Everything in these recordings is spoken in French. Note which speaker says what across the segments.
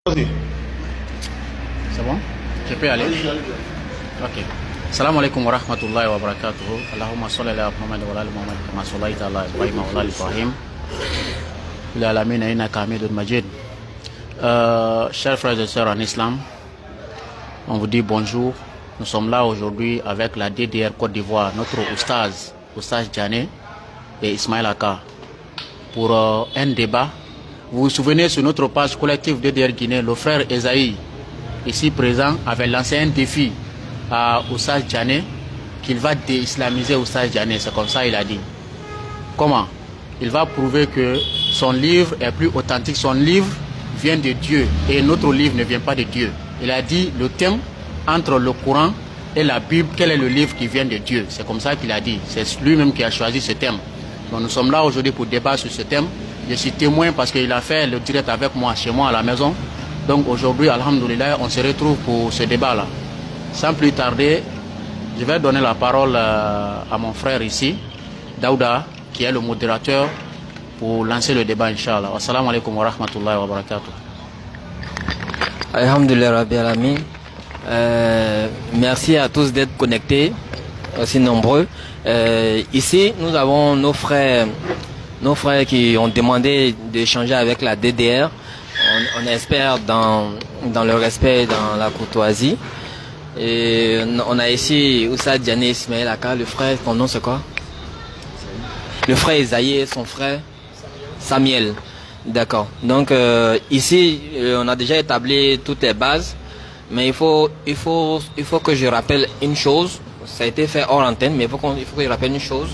Speaker 1: C'est
Speaker 2: bon? Je peux aller? Ok. Salam alaikum wa rahmatullahi wa barakatuh. Allahumma salli ala Muhammad wa ala Muhammad kama sallaita ala Ibrahim wa ala Ibrahim. Fil alamin innaka Hamidun Majid. Chers frères et sœurs en islam, on vous dit bonjour. Nous sommes là aujourd'hui avec la DDR Côte d'Ivoire, notre oustaz Djané et Ismaël Aka, pour un débat. Vous vous souvenez, sur notre page collective DDR Guinée, le frère Esaïe, ici présent, avait lancé un défi à Oustaz Djané qu'il va déislamiser Oustaz Djané. C'est comme ça il a dit. Comment? Il va prouver que son livre est plus authentique. Son livre vient de Dieu et notre livre ne vient pas de Dieu. Il a dit le thème entre le Coran et la Bible, quel est le livre qui vient de Dieu? C'est comme ça qu'il a dit. C'est lui-même qui a choisi ce thème. Donc nous sommes là aujourd'hui pour débattre sur ce thème. Je suis témoin parce qu'il a fait le direct avec moi, chez moi à la maison. Donc aujourd'hui, alhamdoulilah, on se retrouve pour ce débat-là. Sans plus tarder, je vais donner la parole à mon frère ici, Daouda, qui est le modérateur, pour lancer le débat, Inch'Allah. Assalamu alaikum wa rahmatullahi wa barakatuh.
Speaker 3: Alhamdulillah Rabbi Alamin. Merci à tous d'être connectés, aussi nombreux. Ici, nous avons nos frères qui ont demandé d'échanger avec la DDR. On espère dans le respect, dans la courtoisie. Et on a ici Oustaz Djané Ismaël Aka, le frère, ton nom c'est quoi? Le frère Esaïe et son frère Samuel. D'accord. Donc ici, on a déjà établi toutes les bases. Mais il faut que je rappelle une chose. Ça a été fait hors antenne, mais il faut que je rappelle une chose.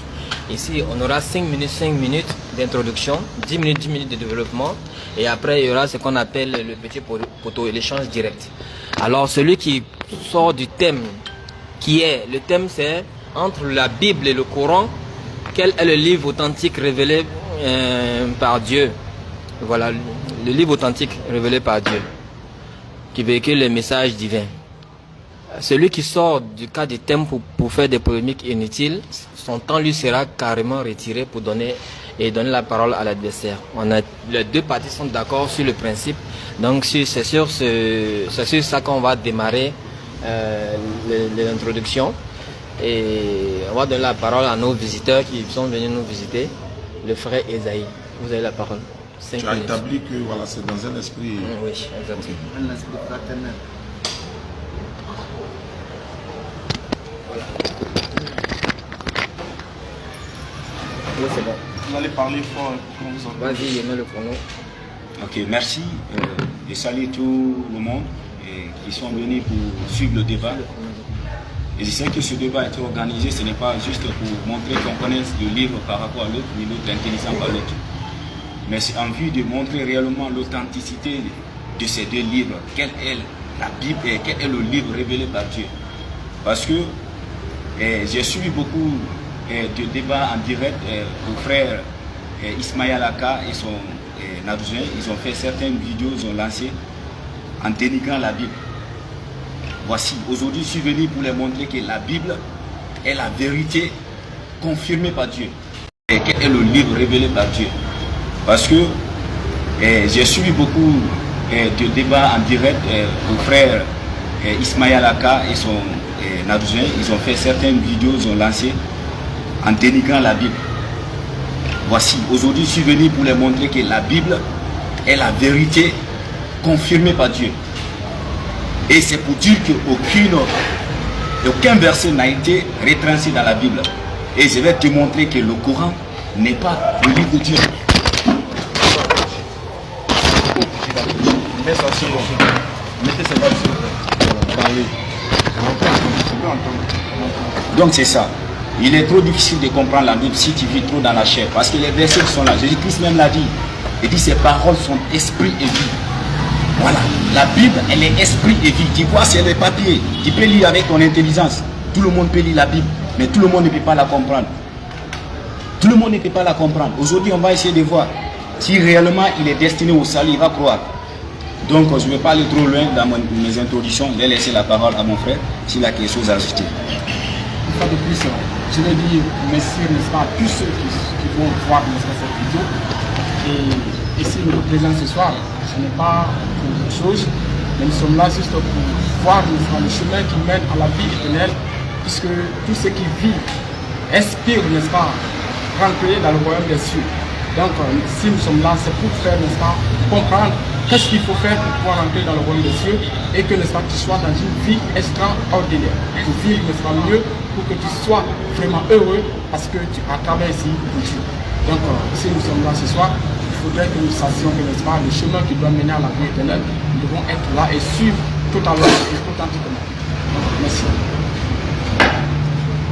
Speaker 3: Ici, on aura 5 minutes d'introduction, 10 minutes de développement. Et après, il y aura ce qu'on appelle le petit poteau, l'échange direct. Alors, celui qui sort du thème, le thème c'est entre la Bible et le Coran, quel est le livre authentique révélé par Dieu? Voilà, le livre authentique révélé par Dieu, qui véhicule le message divin. Celui qui sort du cas du thème pour faire des polémiques inutiles, son temps lui sera carrément retiré pour donner la parole à l'adversaire. Les deux parties sont d'accord sur le principe. Donc c'est sur ça qu'on va démarrer l'introduction. Et on va donner la parole à nos visiteurs qui sont venus nous visiter. Le frère Esaïe, vous avez la parole.
Speaker 1: Tu as établi que voilà, c'est dans un esprit...
Speaker 3: Oui, exactement.
Speaker 1: Un esprit fraternel.
Speaker 3: Oui, c'est bon.
Speaker 1: Vous allez parler fort.
Speaker 3: Vas-y, mets le chrono.
Speaker 4: Ok, merci. Je salue tout le monde qui sont venus pour suivre le débat. Et je sais que ce débat a été organisé, ce n'est pas juste pour montrer qu'on connaît le livre par rapport à l'autre, ni l'autre intelligent par l'autre. Mais c'est en vue de montrer réellement l'authenticité de ces deux livres. Quelle est la Bible et quel est le livre révélé par Dieu. Parce que j'ai suivi beaucoup de débats en direct aux frères Ismaël Aka et son Nadouzen. Ils ont fait certaines vidéos, ils ont lancé en dénigrant la Bible. Voici, aujourd'hui je suis venu pour les montrer que la Bible est la vérité confirmée par Dieu. Et quel est le livre révélé par Dieu. Parce que j'ai suivi beaucoup de débats en direct aux frères Ismaël Aka et son Nadouzen. Ils ont fait certaines vidéos, ils ont lancé en dénigrant la Bible. Voici, aujourd'hui je suis venu pour les montrer que la Bible est la vérité confirmée par Dieu. Et c'est pour dire qu'aucun verset n'a été retranscrit dans la Bible. Et je vais te montrer que le Coran n'est pas le livre de Dieu. Donc c'est ça. Il est trop difficile de comprendre la Bible si tu vis trop dans la chair. Parce que les versets qui sont là, Jésus-Christ même l'a dit. Il dit ces paroles sont esprit et vie. Voilà, la Bible elle est esprit et vie. Tu vois c'est les papiers. Tu peux lire avec ton intelligence. Tout le monde peut lire la Bible. Mais tout le monde ne peut pas la comprendre. Tout le monde ne peut pas la comprendre. Aujourd'hui on va essayer de voir si réellement il est destiné au salut, il va croire. Donc je ne vais pas aller trop loin dans mes introductions. Je vais laisser la parole à mon frère s'il a quelque chose à ajouter.
Speaker 5: Une fois de plus, je vais dire merci, n'est-ce pas, à tous ceux qui vont voir cette vidéo. Et si nous sommes présents ce soir, ce n'est pas pour autre chose, mais nous sommes là juste pour voir le chemin qui mène à la vie éternelle, puisque tout ce qui vit inspire, n'est-ce pas, rentrer dans le royaume des cieux. Donc, si nous sommes là, c'est pour faire, n'est-ce pas, comprendre qu'est-ce qu'il faut faire pour pouvoir rentrer dans le royaume des cieux et que, n'est-ce pas, tu sois dans une vie extraordinaire. Pour vivre, n'est-ce pas, mieux, pour que tu sois vraiment heureux parce que tu as travaillé ici pour Dieu. Donc, si nous sommes là ce soir, il faudrait que nous sachions que, n'est-ce pas, le chemin qui doit mener à la vie éternelle, nous devons être là et suivre totalement et authentiquement. Merci.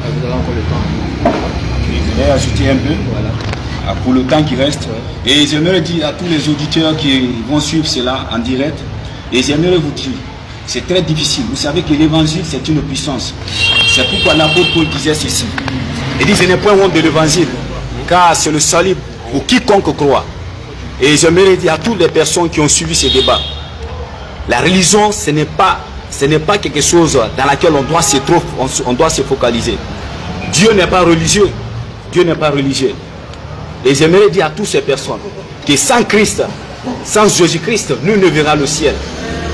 Speaker 2: Vous avez encore le temps.
Speaker 4: Je vais ajouter un peu. Voilà. Pour le temps qui reste. Et j'aimerais dire à tous les auditeurs qui vont suivre cela en direct, et j'aimerais vous dire, c'est très difficile. Vous savez que l'évangile, c'est une puissance. C'est pourquoi l'apôtre Paul disait ceci. Il dit, je n'ai point honte de l'évangile, car c'est le salut pour quiconque croit. Et j'aimerais dire à toutes les personnes qui ont suivi ce débat, la religion, ce n'est pas quelque chose dans laquelle on doit se focaliser. Dieu n'est pas religieux. Dieu n'est pas religieux. Et j'aimerais dire à toutes ces personnes que sans Christ, sans Jésus-Christ, nul ne verra le ciel.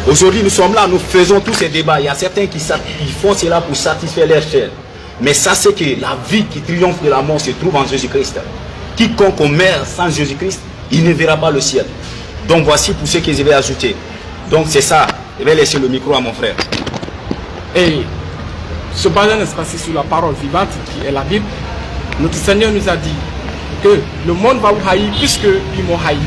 Speaker 4: Aujourd'hui, nous sommes là, nous faisons tous ces débats. Il y a certains qui font cela pour satisfaire leur chair. Mais sachez que la vie qui triomphe de la mort se trouve en Jésus-Christ. Quiconque meurt sans Jésus-Christ, il ne verra pas le ciel. Donc voici pour ce que je vais ajouter. Donc c'est ça. Je vais laisser le micro à mon frère.
Speaker 5: Et se basant, n'est-ce pas, sur la parole vivante qui est la Bible, notre Seigneur nous a dit que le monde va vous haïr puisqu'ils m'ont haï.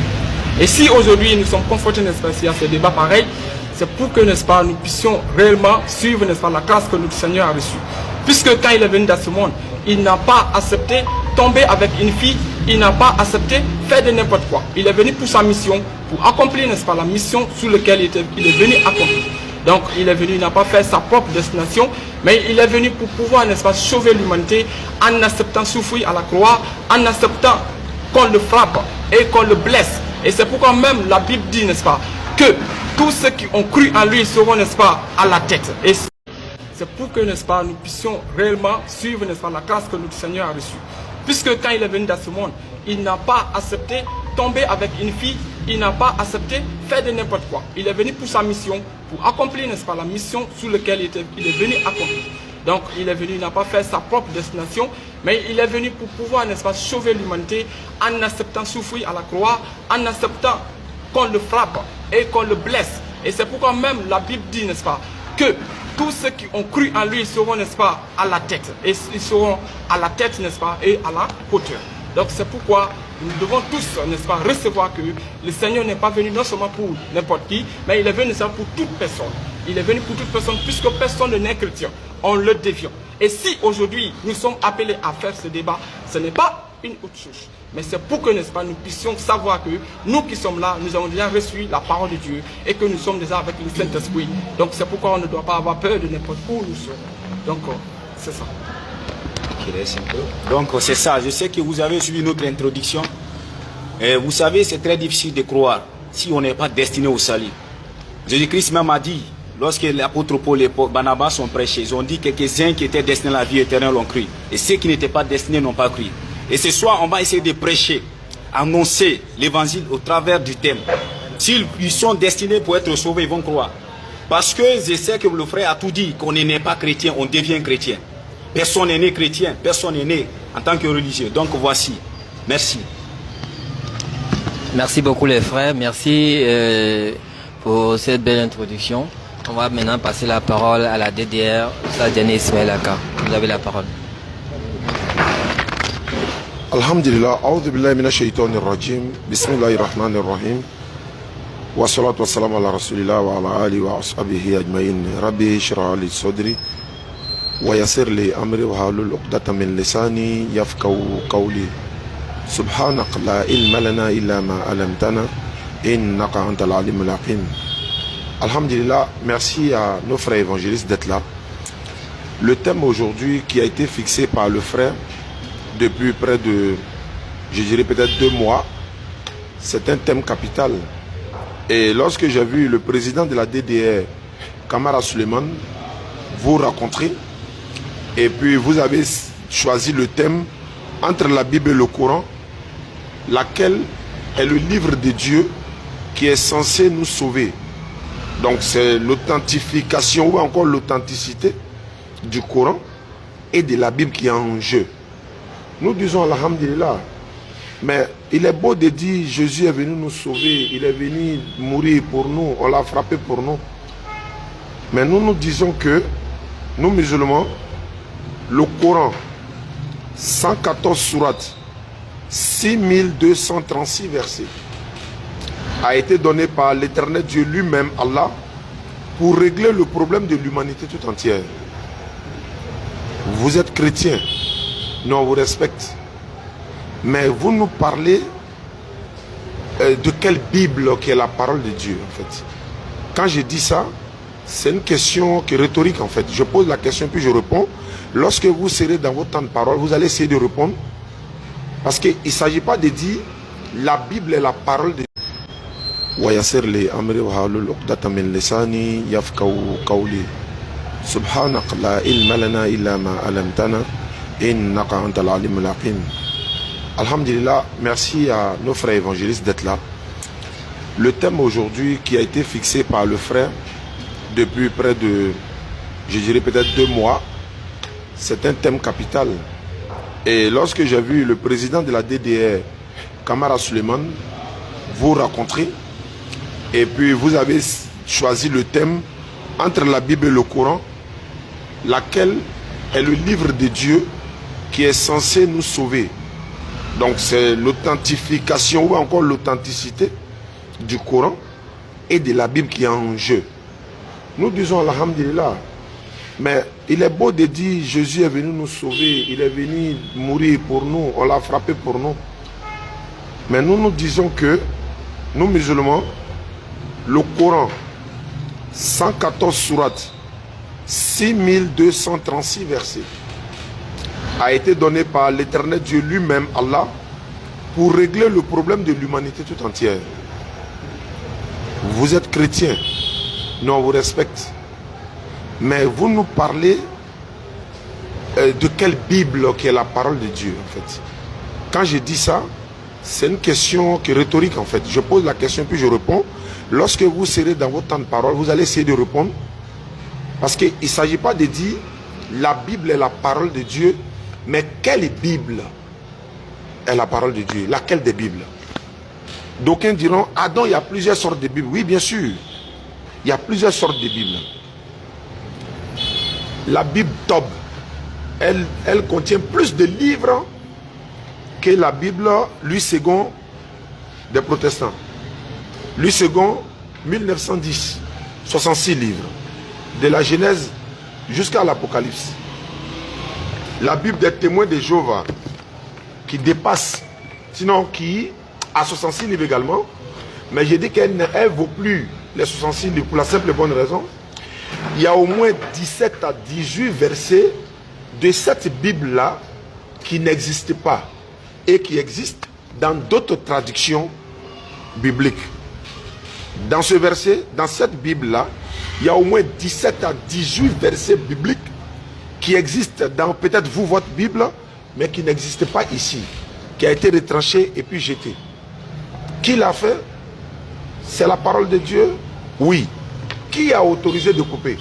Speaker 5: Et si aujourd'hui nous sommes confrontés, n'est-ce pas, à ce débat pareil, c'est pour que, n'est-ce pas, nous puissions réellement suivre, n'est-ce pas, la grâce que notre Seigneur a reçue. Puisque quand il est venu dans ce monde, il n'a pas accepté tomber avec une fille, il n'a pas accepté faire de n'importe quoi. Il est venu pour sa mission, pour accomplir, n'est-ce pas, la mission sur laquelle il est venu accomplir. Donc il est venu, il n'a pas fait sa propre destination, mais il est venu pour pouvoir, n'est-ce pas, sauver l'humanité en acceptant souffrir à la croix, en acceptant qu'on le frappe et qu'on le blesse. Et c'est pourquoi même la Bible dit, n'est-ce pas, que tous ceux qui ont cru en lui seront, n'est-ce pas, à la tête. Et c'est pour que, n'est-ce pas, nous puissions réellement suivre, n'est-ce pas, la grâce que notre Seigneur a reçue. Puisque quand il est venu dans ce monde, il n'a pas accepté tomber avec une fille, il n'a pas accepté faire de n'importe quoi. Il est venu pour sa mission, pour accomplir, n'est-ce pas, la mission sur laquelle il est venu accomplir. Donc il est venu, il n'a pas fait sa propre destination, mais il est venu pour pouvoir, n'est-ce pas, sauver l'humanité en acceptant souffrir à la croix, en acceptant qu'on le frappe et qu'on le blesse. Et c'est pourquoi même la Bible dit, n'est-ce pas, que tous ceux qui ont cru en lui seront, n'est-ce pas, à la tête. Et ils seront à la tête, n'est-ce pas, et à la hauteur. Donc c'est pourquoi nous devons tous, n'est-ce pas, recevoir que le Seigneur n'est pas venu non seulement pour n'importe qui, mais il est venu, n'est-ce pas, pour toute personne. Il est venu pour toute personne, puisque personne n'est chrétien. On le dévient. Et si aujourd'hui nous sommes appelés à faire ce débat, ce n'est pas une autre chose. Mais c'est pour que, n'est-ce pas, nous puissions savoir que nous qui sommes là, nous avons déjà reçu la parole de Dieu et que nous sommes déjà avec le Saint-Esprit. Donc c'est pourquoi on ne doit pas avoir peur de n'importe où nous sommes. Donc c'est ça.
Speaker 4: Donc c'est ça. Je sais que vous avez suivi notre introduction. Et vous savez, c'est très difficile de croire si on n'est pas destiné au salut. Jésus-Christ même a dit, lorsque l'apôtre Paul et Barnabas ont prêché, ils ont dit quelques-uns qui étaient destinés à la vie éternelle ont cru. Et ceux qui n'étaient pas destinés n'ont pas cru. Et ce soir, on va essayer de prêcher, annoncer l'évangile au travers du thème. S'ils sont destinés pour être sauvés, ils vont croire. Parce que je sais que le frère a tout dit, qu'on n'est pas chrétien, on devient chrétien. Personne n'est né chrétien, personne n'est né en tant que religieux. Donc voici. Merci.
Speaker 3: Merci beaucoup les frères, merci pour cette belle introduction. On va maintenant passer la parole à la DDR, Sadiane Ismail Aka. Vous avez la parole.
Speaker 1: Alhamdulillah, a'udhu billahi minash shaitanir rajim, bismillahir rahmanir rahim, wa salatu wa salam ala rasulillah wa ala alihi wa ashabihi ajma'in, rabbi shrah li sadri, wa yassir li amri wa halul uqdatan min lisani yafqahu qawli. Subhanak la ilma lana illa ma alamtana, innaka antal alimul hakim. Alhamdulillah, merci à nos frères évangélistes d'être là. Le thème aujourd'hui qui a été fixé par le frère depuis près de, je dirais peut-être 2 mois, c'est un thème capital. Et lorsque j'ai vu le président de la DDR, Kamara Suleiman, vous rencontrer, et puis vous avez choisi le thème entre la Bible et le Coran, laquelle est le livre de Dieu qui est censé nous sauver. Donc c'est l'authentification ou encore l'authenticité du Coran et de la Bible qui est en jeu. Nous disons alhamdulillah, mais il est beau de dire Jésus est venu nous sauver, il est venu mourir pour nous, on l'a frappé pour nous. Mais nous disons que, nous musulmans, le Coran, 114 sourates, 6236 versets, a été donné par l'Éternel Dieu lui-même, Allah, pour régler le problème de l'humanité tout entière. Vous êtes chrétien, nous on vous respecte, mais vous nous parlez de quelle Bible qui est la parole de Dieu en fait. Quand je dis ça, c'est une question qui est rhétorique en fait. Je pose la question puis je réponds. Lorsque vous serez dans votre temps de parole, vous allez essayer de répondre. Parce qu'il ne s'agit pas de dire la Bible est la parole de Dieu. ويسر لي أمري وحلل عقدة من لساني يفقهوا قولي سبحانك لا علم لنا إلا ما علمتنا إنك أنت العليم الحكيم. Alhamdulillah, merci à nos frères évangélistes d'être là. Le thème aujourd'hui qui a été fixé par le frère depuis près de, je dirais peut-être 2 mois, c'est un thème capital. Et lorsque j'ai vu le président de la DDR, Kamara Suleiman, vous rencontrer, et puis vous avez choisi le thème entre la Bible et le Coran, laquelle est le livre de Dieu qui est censé nous sauver. Donc c'est l'authentification ou encore l'authenticité du Coran et de la Bible qui est en jeu. Nous disons alhamdulillah, mais il est beau de dire Jésus est venu nous sauver, il est venu mourir pour nous, on l'a frappé pour nous. Mais nous disons que, nous musulmans, le Coran, 114 sourates, 6236 versets, a été donné par l'Éternel Dieu lui-même, Allah, pour régler le problème de l'humanité tout entière. Vous êtes chrétien, nous on vous respecte, mais vous nous parlez de quelle Bible qui est la parole de Dieu en fait. Quand je dis ça, c'est une question qui est rhétorique en fait. Je pose la question puis je réponds. Lorsque vous serez dans votre temps de parole, vous allez essayer de répondre. Parce qu'il ne s'agit pas de dire la Bible est la parole de Dieu, mais quelle Bible est la parole de Dieu? Laquelle des Bibles? D'aucuns diront, ah donc il y a plusieurs sortes de Bibles. Oui, bien sûr, il y a plusieurs sortes de Bibles. La Bible Tob, elle contient plus de livres que la Bible Louis II des protestants. Louis II, 1910, 66 livres, de la Genèse jusqu'à l'Apocalypse. La Bible des témoins de Jéhovah, qui dépasse, sinon qui a 66 livres également, mais j'ai dit qu'elle ne vaut plus les 66 livres pour la simple et bonne raison. Il y a au moins 17 à 18 versets de cette Bible-là qui n'existent pas et qui existent dans d'autres traductions bibliques. Dans ce verset, dans cette Bible-là, il y a au moins 17 à 18 versets bibliques qui existent dans peut-être vous, votre Bible, mais qui n'existent pas ici, qui a été retranché et puis jeté. Qui l'a fait? C'est la parole de Dieu? Oui. Qui a autorisé de couper?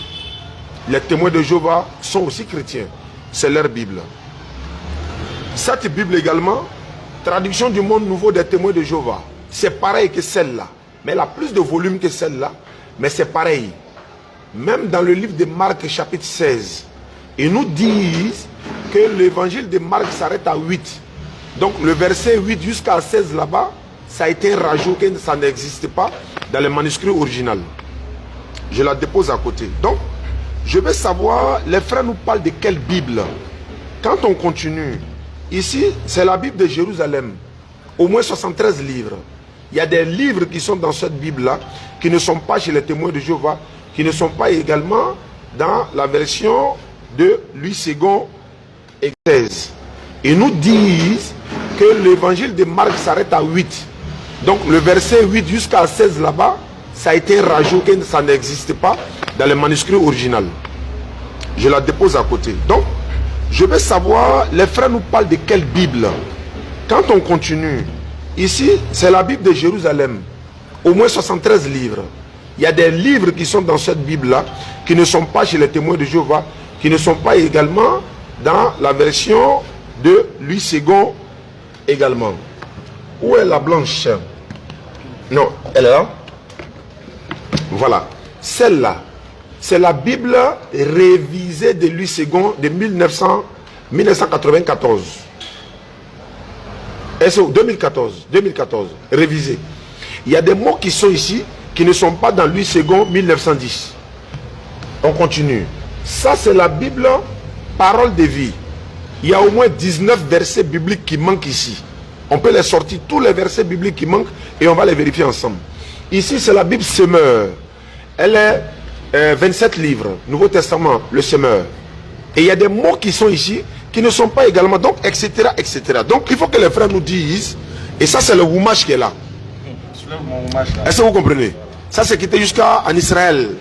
Speaker 1: Les témoins de Jéhovah sont aussi chrétiens. C'est leur Bible. Cette Bible également, traduction du monde nouveau des témoins de Jéhovah, c'est pareil que celle-là. Mais elle a plus de volume que celle-là, mais c'est pareil. Même dans le livre de Marc chapitre 16, ils nous disent que l'évangile de Marc s'arrête à 8. Donc le verset 8 jusqu'à 16 là-bas, ça a été rajouté, ça n'existe pas dans le manuscrit original. Je la dépose à côté. Donc, je veux savoir, les frères nous parlent de quelle Bible? Quand on continue, ici, c'est la Bible de Jérusalem. Au moins 73 livres. Il y a des livres qui sont dans cette Bible-là, qui ne sont pas chez les témoins de Jéhovah, qui ne sont pas également dans la version de Louis II et XVI. Ils nous disent que l'évangile de Marc s'arrête à 8. Donc le verset 8 jusqu'à 16 là-bas, ça a été rajouté, ça n'existe pas dans le manuscrit original. Je la dépose à côté. Donc, je veux savoir, les frères nous parlent de quelle Bible? Quand on continue, ici, c'est la Bible de Jérusalem. Au moins 73 livres. Il y a des livres qui sont dans cette Bible-là, qui ne sont pas chez les témoins de Jéhovah, qui ne sont pas également dans la version de Louis II également. Où est la blanche? Non, elle est là. Voilà. Celle-là, c'est la Bible révisée de Louis II de 1994. 2014, révisée. Il y a des mots qui sont ici, qui ne sont pas dans Louis II 1910. On continue. Ça, c'est la Bible, parole de vie. Il y a au moins 19 versets bibliques qui manquent ici. On peut les sortir, tous les versets bibliques qui manquent, et on va les vérifier ensemble. Ici, c'est la Bible Semeur. Elle est 27 livres, Nouveau Testament, le Semeur. Et il y a des mots qui sont ici, qui ne sont pas également, donc, etc., etc. Donc, il faut que les frères nous disent, et ça, c'est le Wumash qui est là. Est-ce que vous comprenez? Ça, c'est qui était jusqu'en Israël.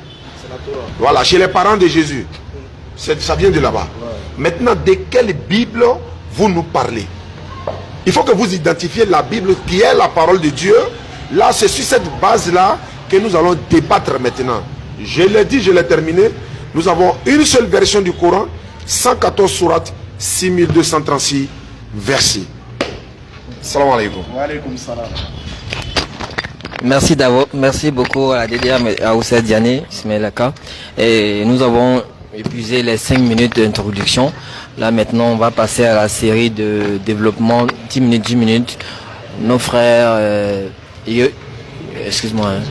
Speaker 1: Voilà, chez les parents de Jésus. Ça vient de là-bas. Maintenant, de quelle Bible vous nous parlez? Il faut que vous identifiez la Bible qui est la parole de Dieu. Là, c'est sur cette base-là que nous allons débattre maintenant. Je l'ai dit, je l'ai terminé. Nous avons une seule version du Coran, 114 sourates, 6236 versets. Salam alaikum. Wa alaikum salam.
Speaker 3: Merci beaucoup à la DDR, à Oussed Diané, Ismaël Aka. Et nous avons épuisé les 5 minutes d'introduction. Là maintenant, on va passer à la série de développement 10 minutes. Nos frères, excuse-moi, hein.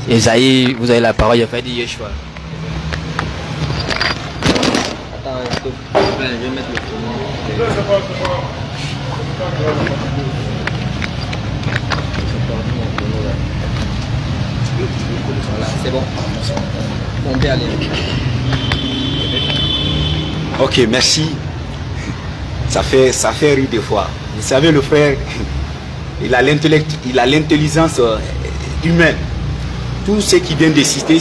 Speaker 3: Esaïe, vous avez la parole, il a fait dit Yeshua. Attends, stop. Je vais mettre le voilà, c'est bon. On peut aller.
Speaker 4: Ok, merci. Ça fait rire des fois. Vous savez, le frère, il a l'intelligence humaine. Tous ceux qui viennent de citer,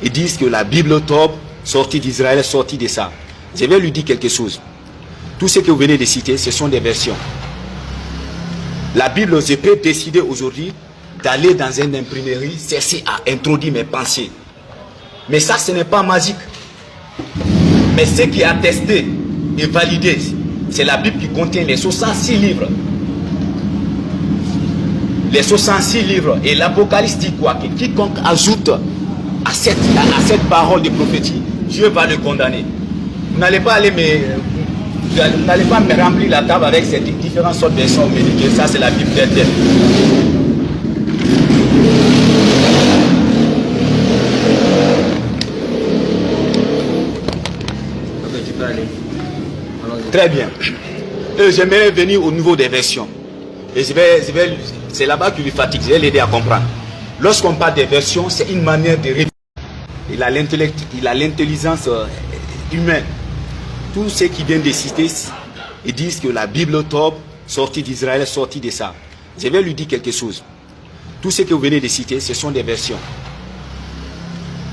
Speaker 4: ils disent que la Bible top, sortie d'Israël, sortie de ça. Je vais lui dire quelque chose. Tout ce que vous venez de citer, ce sont des versions. La Bible, je peux décider aujourd'hui d'aller dans une imprimerie, cesser à introduire mes pensées. Mais ça, ce n'est pas magique. Mais ce qui est attesté et validé, c'est la Bible qui contient les 66 livres. Les 66 livres. Et l'Apocalypse dit quoi? Que quiconque ajoute à cette parole de prophétie, Dieu va le condamner. Vous n'allez pas aller vous n'allez pas me remplir la table avec ces différentes sortes de sons médicaux. Ça, c'est la Bible d'elle. Très bien. J'aimerais venir au niveau des versions. Et c'est là-bas qu'il lui fatigue. Je vais l'aider à comprendre. Lorsqu'on parle des versions, c'est une manière de réviser. Il a l'intelligence humaine. Tous ceux qui viennent de citer, ils disent que la Bible top, sortie d'Israël, sortie de ça. Je vais lui dire quelque chose. Tout ce que vous venez de citer, ce sont des versions.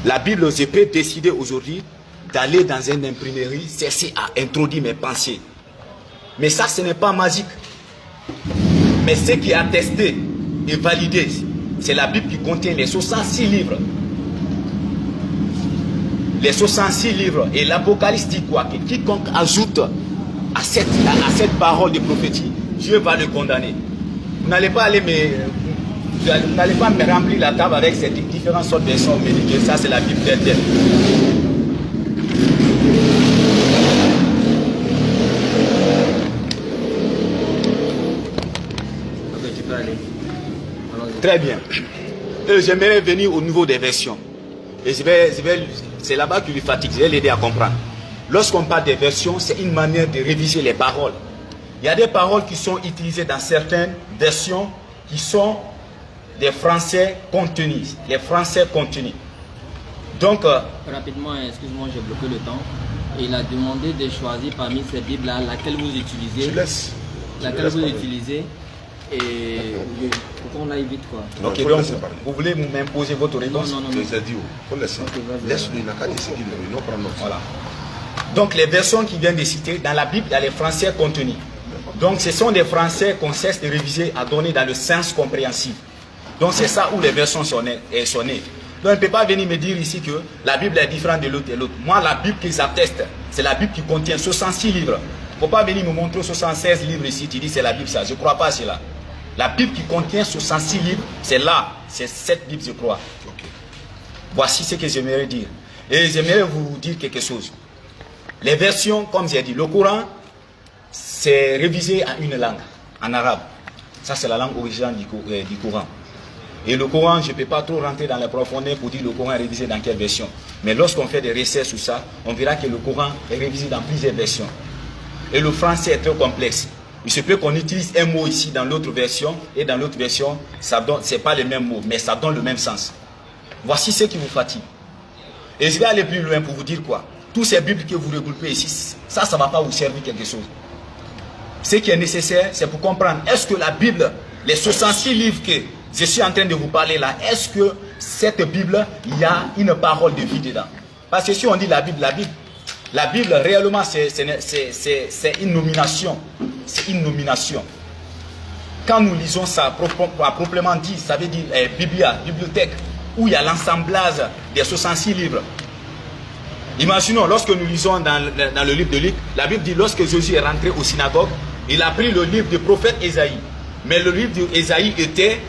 Speaker 4: La Bible, je peux décider aujourd'hui d'aller dans une imprimerie, cesser à introduire mes pensées. Mais ça, ce n'est pas magique. Mais ce qui est attesté et validé, c'est la Bible qui contient les 66 livres. Les 66 livres. Et l'Apocalypse dit quoi? Que quiconque ajoute à cette parole de prophétie, Dieu va le condamner. Vous n'allez pas aller vous n'allez pas me remplir la table avec ces différentes sortes de sons médicaux. Ça, c'est la Bible d'elle. Très bien. J'aimerais venir au niveau des versions. Et c'est là-bas qu'il lui fatigue. Je vais l'aider à comprendre. Lorsqu'on parle des versions, c'est une manière de réviser les paroles. Il y a des paroles qui sont utilisées dans certaines versions qui sont des français contenus. Les français contenus. Donc,
Speaker 3: rapidement, excuse-moi, j'ai bloqué le temps. Il a demandé de choisir parmi ces Bibles-là laquelle vous utilisez. Laquelle vous utilisez. Et pourquoi on aille vite quoi?
Speaker 4: Ok, donc vous voulez m'imposer votre réponse?
Speaker 3: Non.
Speaker 4: Voilà. Donc les versions qui viennent de citer, dans la Bible, il y a les français contenus. Donc ce sont des français qu'on cesse de réviser à donner dans le sens compréhensif. Donc c'est ça où les versions sont nées. Donc, on ne peut pas venir me dire ici que la Bible est différente de l'autre et l'autre. Moi, la Bible qu'ils attestent, c'est la Bible qui contient 66 livres. Il ne faut pas venir me montrer 76 livres ici, tu dis c'est la Bible ça. Je ne crois pas à cela. La Bible qui contient 66 livres, c'est là, c'est cette Bible, je crois. Voici ce que j'aimerais dire. Et j'aimerais vous dire quelque chose. Les versions, comme j'ai dit, le Coran, c'est révisé en une langue, en arabe. Ça, c'est la langue originale du Coran. Et le Coran, je ne peux pas trop rentrer dans les profondeurs pour dire le Coran est révisé dans quelle version. Mais lorsqu'on fait des recherches sur ça, on verra que le Coran est révisé dans plusieurs versions. Et le français est très complexe. Il se peut qu'on utilise un mot ici dans l'autre version, et dans l'autre version, ce n'est pas le même mot, mais ça donne le même sens. Voici ce qui vous fatigue. Et je vais aller plus loin pour vous dire quoi. Tous ces Bibles que vous regroupez ici, ça ne va pas vous servir quelque chose. Ce qui est nécessaire, c'est pour comprendre, est-ce que la Bible, les 66 livres que je suis en train de vous parler là, est-ce que cette Bible, il y a une parole de vie dedans? Parce que si on dit la Bible réellement, c'est une nomination. C'est une nomination. Quand nous lisons ça, proprement dit, ça veut dire bibliothèque, où il y a l'assemblage des 66 livres. Imaginons, lorsque nous lisons dans le livre de Luc, la Bible dit, lorsque Jésus est rentré au synagogue, il a pris le livre du prophète Ésaïe. Mais le livre d'Ésaïe était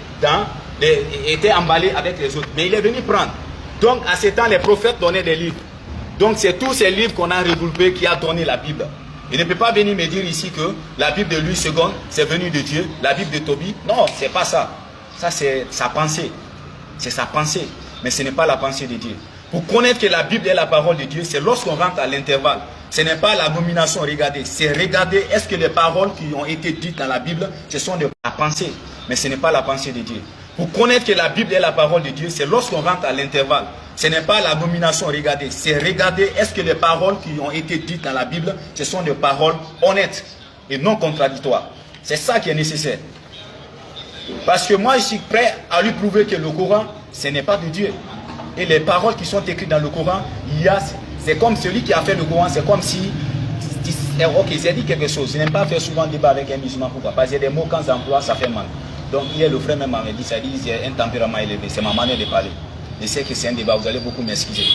Speaker 4: emballé avec les autres. Mais il est venu prendre. Donc, à ce temps, les prophètes donnaient des livres. Donc, c'est tous ces livres qu'on a regroupés qui a donné la Bible. Il ne peut pas venir me dire ici que la Bible de Louis II, c'est venu de Dieu. La Bible de Tobie, non, c'est pas ça. Ça, c'est sa pensée. C'est sa pensée. Mais ce n'est pas la pensée de Dieu. Pour connaître que la Bible est la parole de Dieu, c'est lorsqu'on rentre à l'intervalle. Ce n'est pas la nomination regardée. C'est regarder est-ce que les paroles qui ont été dites dans la Bible, ce sont de la pensée. Mais ce n'est pas la pensée de Dieu. Pour connaître que la Bible est la parole de Dieu, c'est lorsqu'on rentre à l'intervalle. Ce n'est pas la nomination regardée. C'est regarder est-ce que les paroles qui ont été dites dans la Bible, ce sont des paroles honnêtes et non contradictoires. C'est ça qui est nécessaire. Parce que moi, je suis prêt à lui prouver que le Coran, ce n'est pas de Dieu. Et les paroles qui sont écrites dans le Coran, c'est comme celui qui a fait le Coran, c'est comme si, ok, j'ai dit quelque chose. Je n'aime pas faire souvent débat avec un musulman. Pourquoi? Parce qu'il y a des mots, quand j'emploie, ça fait mal. Donc, hier, le frère même m'avait dit, ça dit, j'ai un tempérament élevé. C'est ma manière de parler. Je sais que c'est un débat, vous allez beaucoup m'excuser.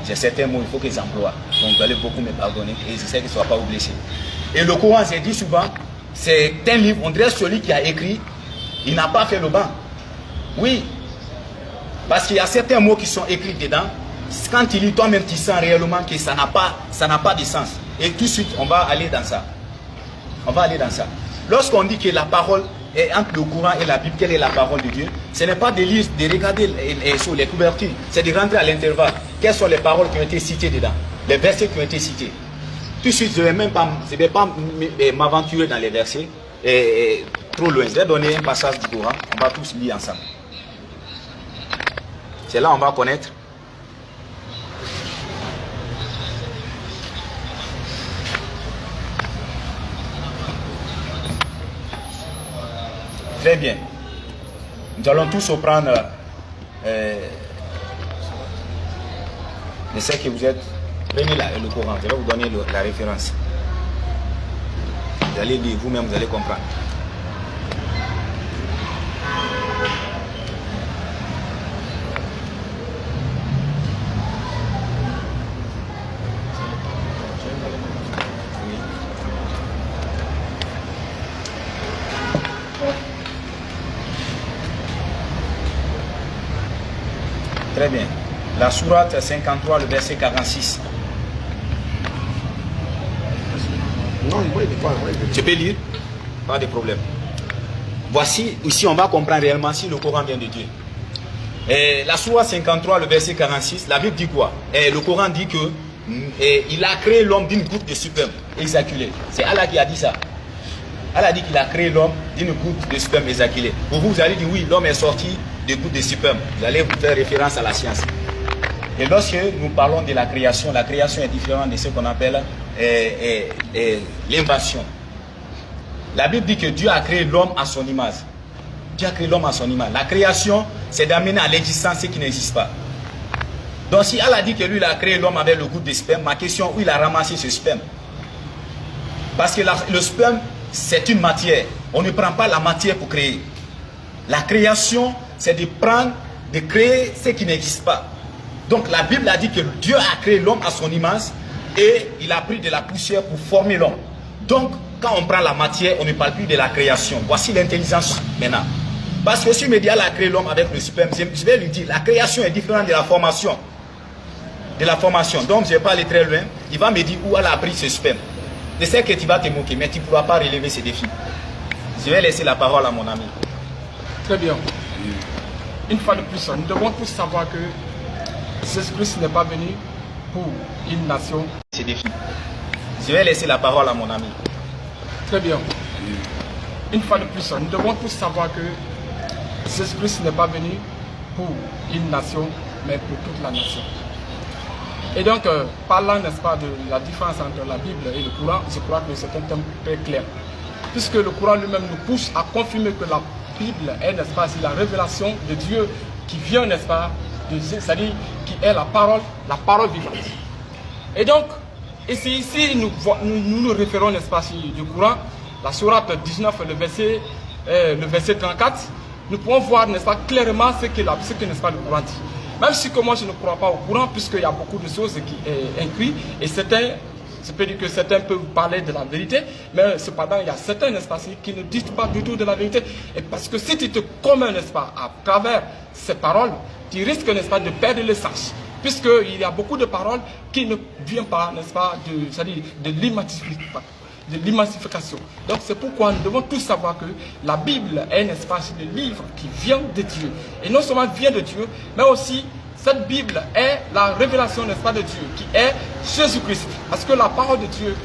Speaker 4: J'ai certains mots, il faut que j'emploie. Donc, vous allez beaucoup me pardonner et je sais que ce ne soit pas vous blesser. Et le Coran, j'ai dit souvent, c'est un livre, on dirait celui qui a écrit, il n'a pas fait le banc. Oui. Parce qu'il y a certains mots qui sont écrits dedans. Quand tu lis toi-même, tu sens réellement que ça n'a pas de sens. Et tout de suite, on va aller dans ça. On va aller dans ça. Lorsqu'on dit que la parole est entre le Coran et la Bible, quelle est la parole de Dieu? Ce n'est pas de lire, de regarder sur les couvertures. C'est de rentrer à l'intervalle. Quelles sont les paroles qui ont été citées dedans? Les versets qui ont été cités. Tout de suite, je ne vais pas m'aventurer dans les versets. Trop loin. Je vais donner un passage du Coran. On va tous lire ensemble. C'est là on va connaître. Très bien. Nous allons tous prendre je sais que vous êtes. Prenez le Coran. Je vais vous donner la référence. Vous allez lire vous-même, vous allez comprendre. Très bien. La sourate 53, le verset 46.
Speaker 1: Non, il n'est pas.
Speaker 4: Tu peux lire? Pas de problème. Voici, ici on va comprendre réellement si le Coran vient de Dieu. Et la sourate 53, le verset 46, la Bible dit quoi? Et le Coran dit que il a créé l'homme d'une goutte de sperme éjaculée. C'est Allah qui a dit ça. Allah a dit qu'il a créé l'homme d'une goutte de sperme éjaculée. Pour vous, vous allez dire oui, l'homme est sorti de gouttes de sperme. Vous allez vous faire référence à la science. Et lorsque nous parlons de la création est différente de ce qu'on appelle l'invention. La Bible dit que Dieu a créé l'homme à son image. Dieu a créé l'homme à son image. La création, c'est d'amener à l'existence ce qui n'existe pas. Donc si Allah dit que lui, il a créé l'homme avec le goût de sperme, ma question, où il a ramassé ce sperme? Parce que le sperme, c'est une matière. On ne prend pas la matière pour créer. La création, c'est de prendre de créer ce qui n'existe pas. Donc la Bible a dit que Dieu a créé l'homme à son image et il a pris de la poussière pour former l'homme. Donc quand on prend la matière, on ne parle plus de la création. Voici l'intelligence maintenant. Parce que si Médial a créé l'homme avec le sperme, je vais lui dire, la création est différente de la formation. Donc je ne vais pas aller très loin. Il va me dire où elle a pris ce sperme. Je sais que tu vas te moquer, mais tu ne pourras pas relever ces défis. Je vais laisser la parole à mon ami.
Speaker 5: Très bien. Une fois de plus, nous devons tous savoir que Jésus-Christ n'est pas venu pour une nation.
Speaker 4: Ces défis. Je vais laisser la parole à mon ami.
Speaker 5: Très bien. Une fois de plus, nous devons tous savoir que Jésus-Christ n'est pas venu pour une nation, mais pour toute la nation. Et donc, parlant, n'est-ce pas, de la différence entre la Bible et le Coran, je crois que c'est un thème très clair. Puisque le Coran lui-même nous pousse à confirmer que la Bible est, n'est-ce pas, c'est la révélation de Dieu qui vient, n'est-ce pas, c'est-à-dire qui est la parole vivante. Et donc, ici nous référons, n'est-ce pas, du Coran, la sourate 19, le verset 34, nous pouvons voir, n'est-ce pas, clairement ce que n'est-ce pas, le Coran dit. Même si que moi je ne crois pas au Coran, puisqu'il y a beaucoup de choses qui sont écrites, et certains, je peux dire que certains peuvent parler de la vérité, mais cependant il y a certains, n'est-ce pas, qui ne disent pas du tout de la vérité. Et parce que si tu te commets, n'est-ce pas, à travers ces paroles, tu risques, n'est-ce pas, de perdre le sens. Puisqu'il y a beaucoup de paroles qui ne viennent pas, n'est-ce pas, de l'émancipation. Donc c'est pourquoi nous devons tous savoir que la Bible est, n'est-ce pas, le livre qui vient de Dieu. Et non seulement vient de Dieu, mais aussi cette Bible est la révélation, n'est-ce pas, de Dieu, qui est Jésus-Christ. Parce que la parole de Dieu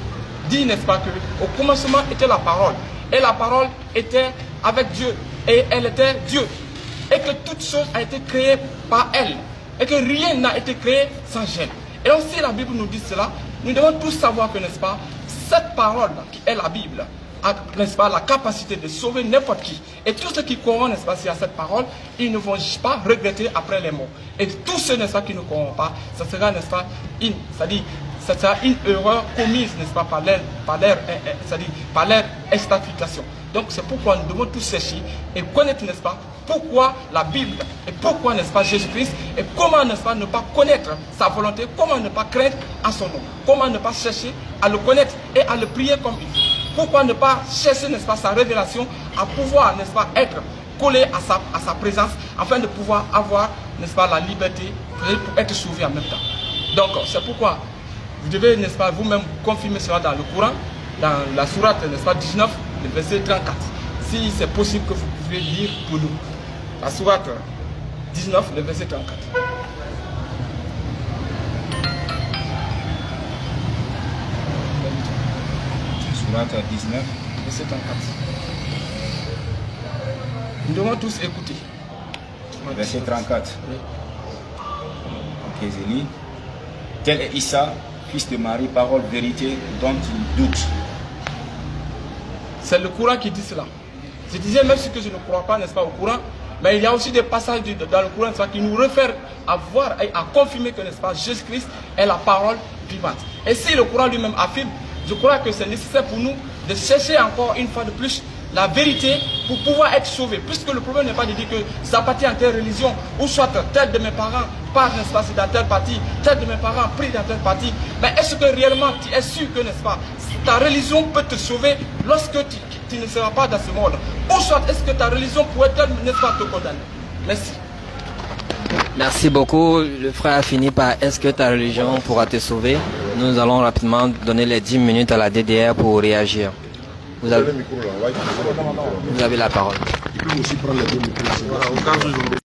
Speaker 5: dit, n'est-ce pas, qu'au commencement était la parole. Et la parole était avec Dieu. Et elle était Dieu. Et que toute chose a été créée par elle. Et que rien n'a été créé sans elle. Et donc si la Bible nous dit cela, nous devons tous savoir que, n'est-ce pas, cette parole qui est la Bible a, n'est-ce pas, la capacité de sauver n'importe qui. Et tous ceux qui croient, n'est-ce pas, à cette parole, ils ne vont pas regretter après les morts. Et tous ceux, n'est-ce pas, qui ne croient pas, ça sera, n'est-ce pas, ça sera une erreur commise, n'est-ce pas, par leur extafication. Donc c'est pourquoi nous devons tous chercher et connaître, n'est-ce pas, pourquoi la Bible et pourquoi, n'est-ce pas, Jésus-Christ, et comment, n'est-ce pas, ne pas connaître sa volonté, comment ne pas craindre à son nom, comment ne pas chercher à le connaître et à le prier comme il faut. Pourquoi ne pas chercher, n'est-ce pas, sa révélation, à pouvoir, n'est-ce pas, être collé à sa présence, afin de pouvoir avoir, n'est-ce pas, la liberté pour être sauvé en même temps. Donc c'est pourquoi vous devez, n'est-ce pas, vous-même confirmer cela dans le Coran, dans la sourate, n'est-ce pas, 19, le verset 34. Si c'est possible que vous pouvez lire pour nous. La sourate 19, le verset 34.
Speaker 4: Sourate 19,
Speaker 5: verset 34. Nous devons tous écouter.
Speaker 4: verset 34.
Speaker 5: Oui.
Speaker 4: Ok, je lis. Tel est Issa, fils de Marie, parole vérité dont il doute.
Speaker 5: C'est le Coran qui dit cela. Je disais, même si que je ne crois pas, n'est-ce pas, au Coran, mais il y a aussi des passages dans le Coran, qui nous réfèrent à voir et à confirmer que, n'est-ce pas, Jésus-Christ est la parole vivante. Et si le Coran lui-même affirme, je crois que c'est nécessaire pour nous de chercher encore une fois de plus la vérité pour pouvoir être sauvé. Puisque le problème n'est pas de dire que ça appartient à telle religion, ou soit telle de mes parents part, n'est-ce pas, dans tel parti, tel de mes parents prie dans tel parti. Mais est-ce que réellement tu es sûr que, n'est-ce pas, ta religion peut te sauver lorsque tu ne seras pas dans ce monde? Ou soit est-ce que ta religion pourrait-elle, n'est-ce pas, te condamner? Merci.
Speaker 3: Merci beaucoup. Le frère a fini par est-ce que ta religion pourra te sauver? Nous allons rapidement donner les 10 minutes à la DDR pour réagir. Vous avez la parole.
Speaker 1: Il peut aussi prendre les deux micros.